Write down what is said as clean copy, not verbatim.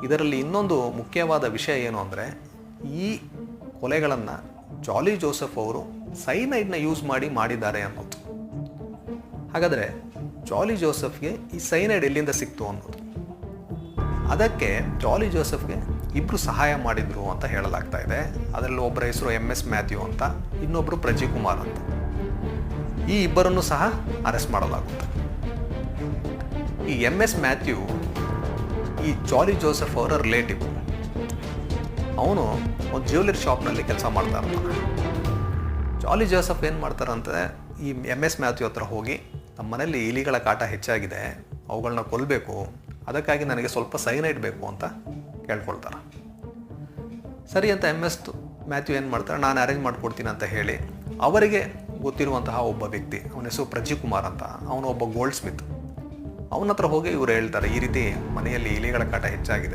ಇದರಲ್ಲಿ ಇನ್ನೊಂದು ಮುಖ್ಯವಾದ ವಿಷಯ ಏನು ಅಂದರೆ, ಈ ಕೊಲೆಗಳನ್ನು ಜಾಲಿ ಜೋಸೆಫ್ ಅವರು ಸೈನೈಡ್ನ ಯೂಸ್ ಮಾಡಿದ್ದಾರೆ ಅನ್ನೋದು. ಹಾಗಾದರೆ ಜಾಲಿ ಜೋಸೆಫ್ಗೆ ಈ ಸೈನೈಡ್ ಎಲ್ಲಿಂದ ಸಿಕ್ತು ಅನ್ನೋದು, ಅದಕ್ಕೆ ಜಾಲಿ ಜೋಸೆಫ್ಗೆ ಇಬ್ಬರು ಸಹಾಯ ಮಾಡಿದರು ಅಂತ ಹೇಳಲಾಗ್ತಾ ಇದೆ. ಅದರಲ್ಲಿ ಒಬ್ಬರ ಹೆಸರು MS ಮ್ಯಾಥ್ಯೂ ಅಂತ, ಇನ್ನೊಬ್ಬರು ಪ್ರಜಿಕುಮಾರ್ ಅಂತ. ಈ ಇಬ್ಬರನ್ನು ಸಹ ಅರೆಸ್ಟ್ ಮಾಡಲಾಗುತ್ತೆ. ಈ MS ಮ್ಯಾಥ್ಯೂ ಈ ಜಾಲಿ ಜೋಸೆಫ್ ಅವರ ರಿಲೇಟಿವ್. ಅವನು ಒಂದು ಜ್ಯುವೆಲರಿ ಶಾಪ್ನಲ್ಲಿ ಕೆಲಸ ಮಾಡ್ತಾ ಇರ್ತಾನೆ. ಜಾಲಿ ಜೋಸೆಫ್ ಏನು ಮಾಡ್ತಾರಂತೆ, ಈ MS ಮ್ಯಾಥ್ಯೂ ಹತ್ರ ಹೋಗಿ ನಮ್ಮ ಮನೇಲಿ ಇಲಿಗಳ ಕಾಟ ಹೆಚ್ಚಾಗಿದೆ, ಅವುಗಳನ್ನ ಕೊಲ್ಲಬೇಕು, ಅದಕ್ಕಾಗಿ ನನಗೆ ಸ್ವಲ್ಪ ಸೈನೈಡ್ ಬೇಕು ಅಂತ ಕೇಳ್ಕೊಳ್ತಾರೆ. ಸರಿ ಅಂತ MS ಮ್ಯಾಥ್ಯೂ ಏನು ಮಾಡ್ತಾರೆ, ನಾನು ಅರೇಂಜ್ ಮಾಡಿಕೊಡ್ತೀನಿ ಅಂತ ಹೇಳಿ ಅವರಿಗೆ ಗೊತ್ತಿರುವಂತಹ ಒಬ್ಬ ವ್ಯಕ್ತಿ, ಅವನ ಹೆಸರು ಪ್ರಜಿಕುಮಾರ್ ಅಂತ, ಅವನು ಒಬ್ಬ ಗೋಲ್ಡ್ ಸ್ಮಿತ್, ಅವನ ಹತ್ರ ಹೋಗಿ ಇವರು ಹೇಳ್ತಾರೆ, ಈ ರೀತಿ ಮನೆಯಲ್ಲಿ ಇಲಿಗಳ ಕಾಟ ಹೆಚ್ಚಾಗಿದೆ,